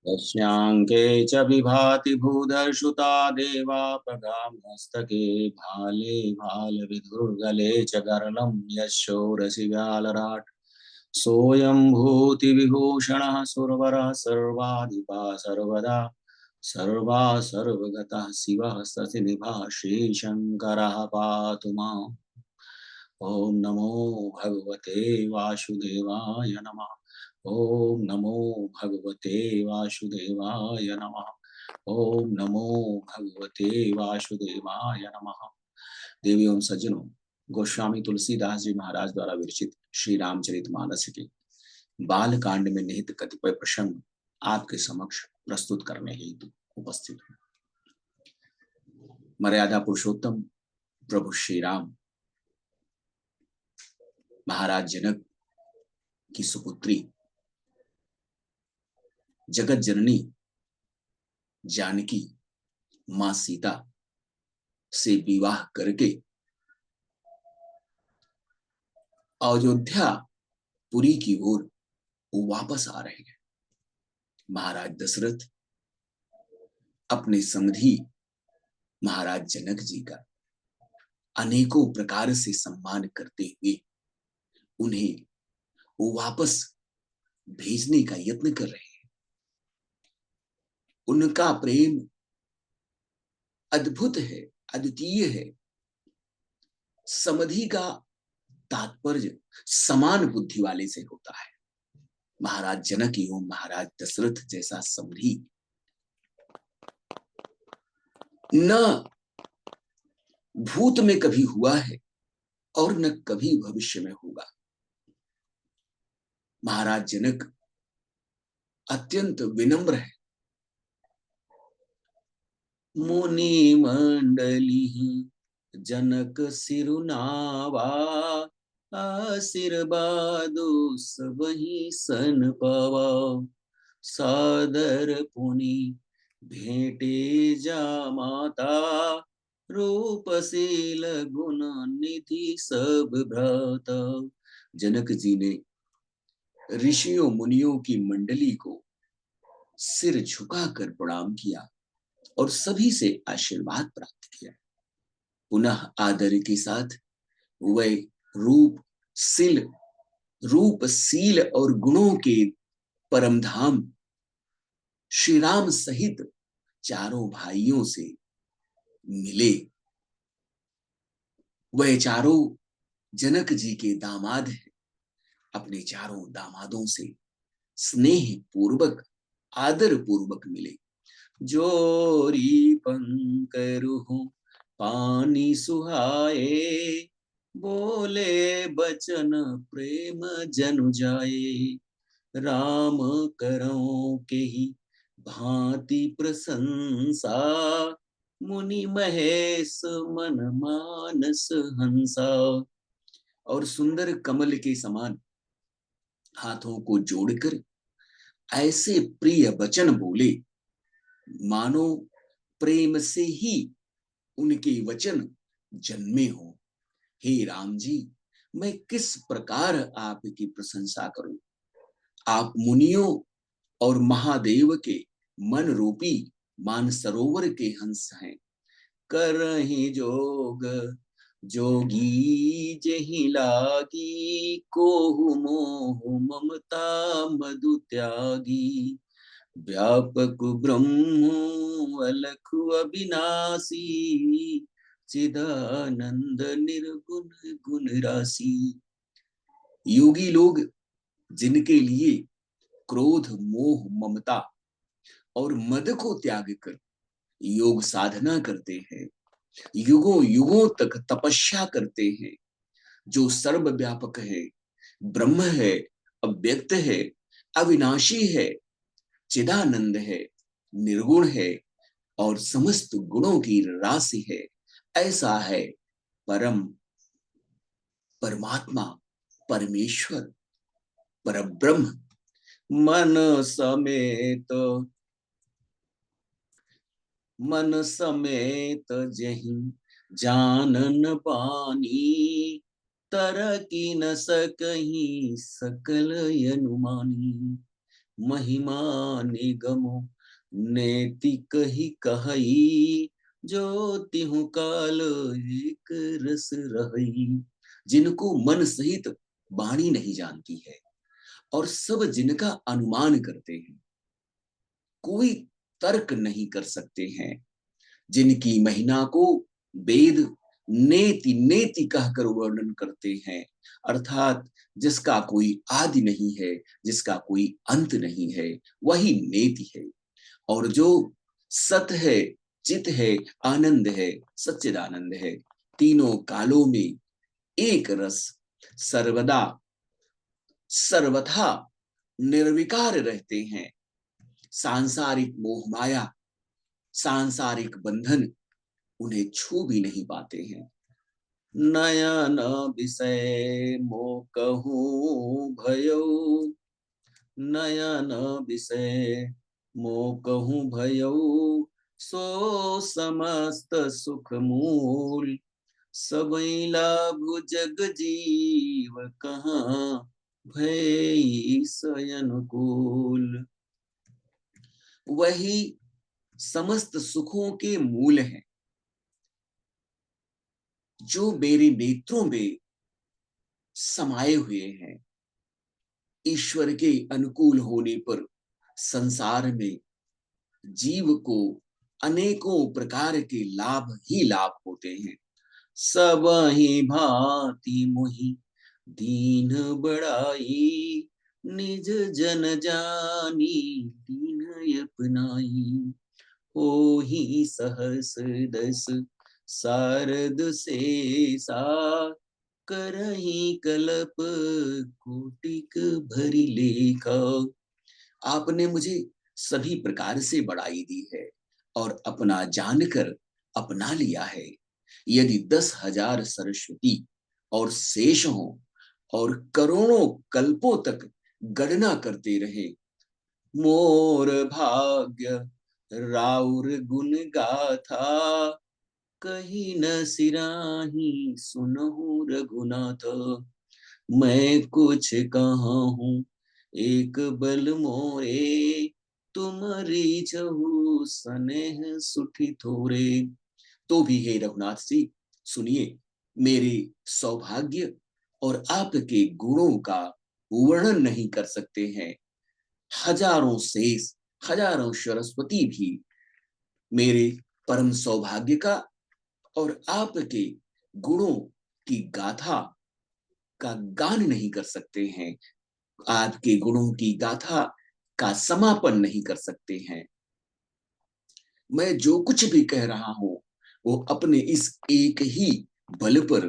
यस्यांके च विभाति भूधर्षुता देवा प्रगामस्तके भाले भालविधुर्गले च गरलं यशोरसि व्यालराट् सोऽयं भूतिविभूषणः सुरवरः सर्वाधिपा सर्वदा सर्वा सर्वगतः शिवः शशिनिभः श्रीशङ्करः पातु माम्। ओम नमो भगवते वासुदेवाय नमः। ओम नमो भगवते वासुदेवाय नमः। ओम नमो भगवते वासुदेवाय नमः। देवियों सज्जनों, गोस्वामी तुलसीदास जी महाराज द्वारा विरचित श्री रामचरितमानस के बाल कांड में निहित कतिपय प्रसंग आपके समक्ष प्रस्तुत करने हेतु उपस्थित हूँ। मर्यादा पुरुषोत्तम प्रभु श्री राम महाराज जनक की सुपुत्री जगत जननी जानकी मां सीता से विवाह करके अयोध्या पुरी की ओर वापस आ रहे हैं। महाराज दशरथ अपने समधी महाराज जनक जी का अनेकों प्रकार से सम्मान करते हुए उन्हें वापस भेजने का यत्न कर रहे हैं। उनका प्रेम अद्भुत है, अद्वितीय है। समधि का तात्पर्य समान बुद्धि वाले से होता है। महाराज जनक एवं महाराज दशरथ जैसा समधि न भूत में कभी हुआ है और न कभी भविष्य में होगा। महाराज जनक अत्यंत विनम्र है। मुनि मंडली जनक सिरुनावा आशीर्वादो सबहि सन पावा सादर पुनि भेंटे जा माता रूपशील गुण निधि सब भ्राता। जनक जी ने ऋषियों मुनियों की मंडली को सिर झुकाकर प्रणाम किया और सभी से आशीर्वाद प्राप्त किया। पुनः आदर के साथ वह रूप शील और गुणों के परम धाम श्री राम सहित चारों भाइयों से मिले। वह चारों जनक जी के दामाद हैं। अपने चारों दामादों से स्नेह पूर्वक आदर पूर्वक मिले। जोरी पंकरुहु पानी सुहाए बोले बचन प्रेम जनु जाए राम करो के ही भांति प्रशंसा मुनि महेश मन मानस हंसा। और सुंदर कमल के समान हाथों को जोड़कर ऐसे प्रिय वचन बोले मानो प्रेम से ही उनके वचन जन्मे हो। हे राम जी, मैं किस प्रकार आपकी प्रशंसा करूं। आप मुनियों और महादेव के मन रूपी मानसरोवर के हंस हैं। करहि जोग जोगी जहि लागी कोहु मोह ममता मधु त्यागी व्यापक ब्रह्म अलख अविनाशी चिदानंद निर्गुण गुण राशि। योगी लोग जिनके लिए क्रोध मोह ममता और मद को त्याग कर योग साधना करते हैं, युगों युगों तक तपस्या करते हैं, जो सर्वव्यापक है, ब्रह्म है, अव्यक्त है, अविनाशी है, चिदानंद है, निर्गुण है और समस्त गुणों की राशि है, ऐसा है परम परमात्मा परमेश्वर परब्रह्म। मन समेत जहि जानन बानी तर की न सकहीं सकल अनुमानी महिमा निगमो नेति कही कहई, जो तिहु काल एक रस रहई। जिनको मन सहित वाणी नहीं जानती है और सब जिनका अनुमान करते हैं, कोई तर्क नहीं कर सकते हैं, जिनकी महिमा को वेद नेति नेति कहकर वर्णन करते हैं, अर्थात जिसका कोई आदि नहीं है, जिसका कोई अंत नहीं है, वही नेति है। और जो सत है, चित है, आनंद है, सच्चिदानंद है, तीनों कालों में एक रस, सर्वदा सर्वथा निर्विकार रहते हैं। सांसारिक मोह माया, सांसारिक बंधन उन्हें छू भी नहीं पाते हैं। नयन विषय मोह कहूँ भयो, नयन विषय मोह कहूँ भयो, सो समस्त सुख मूल, सबई लाभ जग जीव कहाँ, भय सयन कुल। वही समस्त सुखों के मूल हैं, जो मेरे नेत्रों में समाये हुए हैं। ईश्वर के अनुकूल होने पर संसार में जीव को अनेकों प्रकार के लाभ ही लाभ होते हैं। सब ही भांति मोहि दीन बड़ाई, निज जन जानी दीन अपनाई। हो ही सहस दस शारद शेषा, करही कल्प कोटिक भरी लेखा। आपने मुझे सभी प्रकार से बड़ाई दी है और अपना जानकर अपना लिया है। यदि 10,000 सरस्वती और शेष हो और करोड़ों कल्पों तक गणना करते रहे, मोर भाग्य राउर गुण गाथा, कहीं न सिराही सुनहु रघुनाथ। मैं कुछ कहा हूँ एक बल मोरे, तुम्हारी छहु स्नेह सुठी थोरे। तो भी हे रघुनाथ जी, सुनिए, मेरे सौभाग्य और आपके गुणों का वर्णन नहीं कर सकते हैं। हजारों शेष, हजारों सरस्वती भी मेरे परम सौभाग्य का और आपके गुणों की गाथा का गान नहीं कर सकते हैं, आपके गुणों की गाथा का समापन नहीं कर सकते हैं। मैं जो कुछ भी कह रहा हूं वो अपने इस एक ही बल पर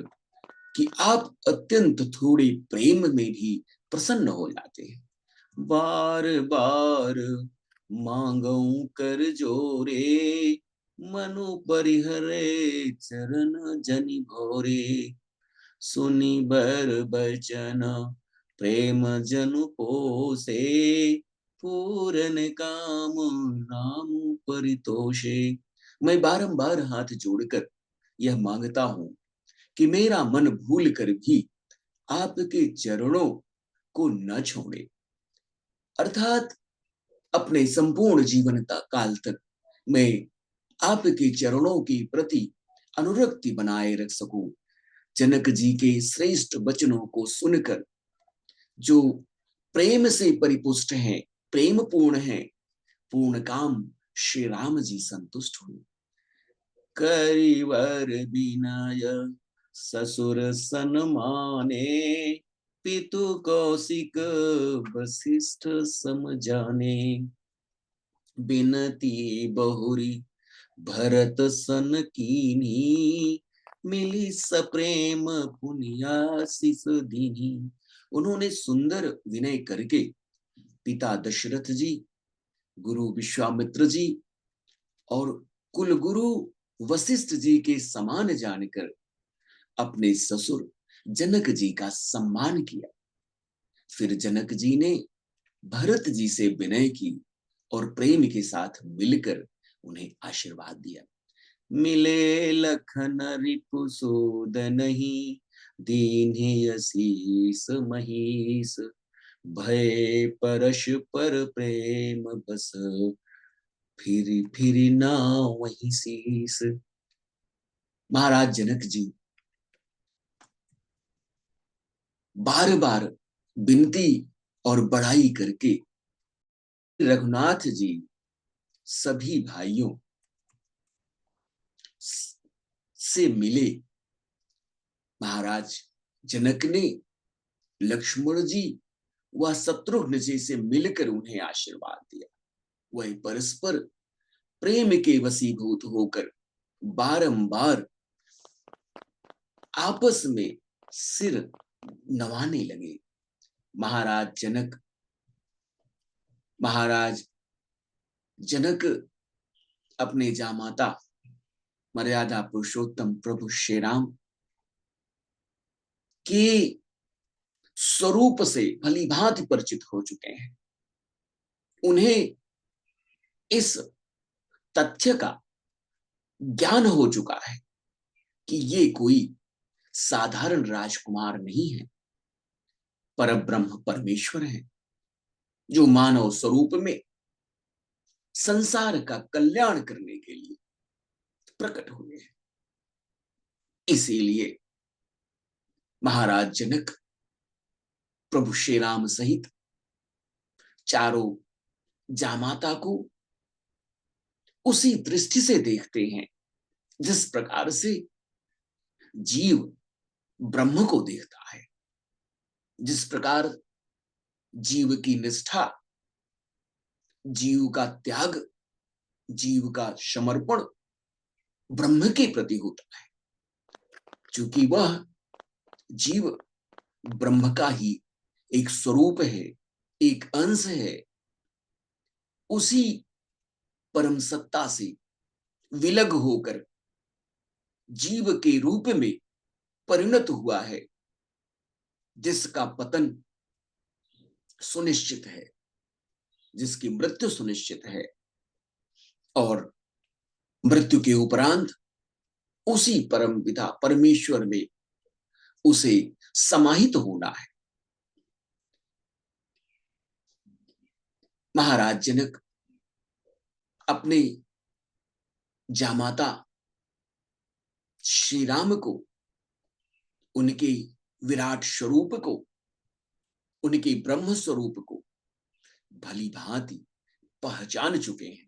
कि आप अत्यंत थोड़े प्रेम में भी प्रसन्न हो जाते हैं। बार बार मांगू कर जोरे, मनु परिहरे चरण जनि भोरे। सुनी बर बचन प्रेम जनु पोसे, पूरन काम नाम परितोषे। मैं बारंबार हाथ जोड़कर यह मांगता हूं कि मेरा मन भूल कर भी आपके चरणों को न छोड़े, अर्थात अपने संपूर्ण जीवन काल तक मैं आपके चरणों के प्रति अनुरक्ति बनाए रख सकूं। जनक जी के श्रेष्ठ वचनों को सुनकर जो प्रेम से परिपुष्ट हैं, प्रेम पूर्ण हैं, पूर्ण काम श्री राम जी संतुष्ट हुए। करिवर बिनय ससुर सन्माने, पितु कौशिक वशिष्ठ समझाने। बिनती बहुरी भरत सन कीन्ही, मिली सप्रेम पुनियासिस दीन्ही। उन्होंने सुंदर विनय करके पिता दशरथ जी, गुरु विश्वामित्र जी और कुल गुरु वशिष्ठ जी के समान जानकर अपने ससुर जनक जी का सम्मान किया। फिर जनक जी ने भरत जी से विनय की और प्रेम के साथ मिलकर उन्हें आशीर्वाद दिया। मिले लखन रिपु सूद नहीं, दीन्हि असीस महीस। भय परस्पर प्रेम बस, फिर फिर ना वही शीस। महाराज जनक जी बार बार विनती और बड़ाई करके रघुनाथ जी सभी भाइयों से मिले। महाराज जनक ने लक्ष्मण जी व शत्रुघ्न जी से मिलकर उन्हें आशीर्वाद दिया। वह परस्पर प्रेम के वशीभूत होकर बारंबार आपस में सिर नवाने लगे। महाराज जनक अपने जामाता मर्यादा पुरुषोत्तम प्रभु श्री राम के स्वरूप से भलीभांति परिचित हो चुके हैं। उन्हें इस तथ्य का ज्ञान हो चुका है कि ये कोई साधारण राजकुमार नहीं है, परब्रह्म परमेश्वर है, जो मानव स्वरूप में संसार का कल्याण करने के लिए प्रकट हुए हैं। इसीलिए महाराज जनक प्रभु श्री राम सहित चारों जामाता को उसी दृष्टि से देखते हैं जिस प्रकार से जीव ब्रह्म को देखता है, जिस प्रकार जीव की निष्ठा, जीव का त्याग, जीव का समर्पण ब्रह्म के प्रति होता है। क्योंकि वह जीव ब्रह्म का ही एक स्वरूप है, एक अंश है, उसी परम सत्ता से विलग होकर जीव के रूप में परिणत हुआ है, जिसका पतन सुनिश्चित है, जिसकी मृत्यु सुनिश्चित है, और मृत्यु के उपरांत उसी परम पिता परमेश्वर में उसे समाहित होना है। महाराज जनक अपने जामाता श्री राम को, उनके विराट स्वरूप को, उनके ब्रह्म स्वरूप को भली भांति पहचान चुके हैं।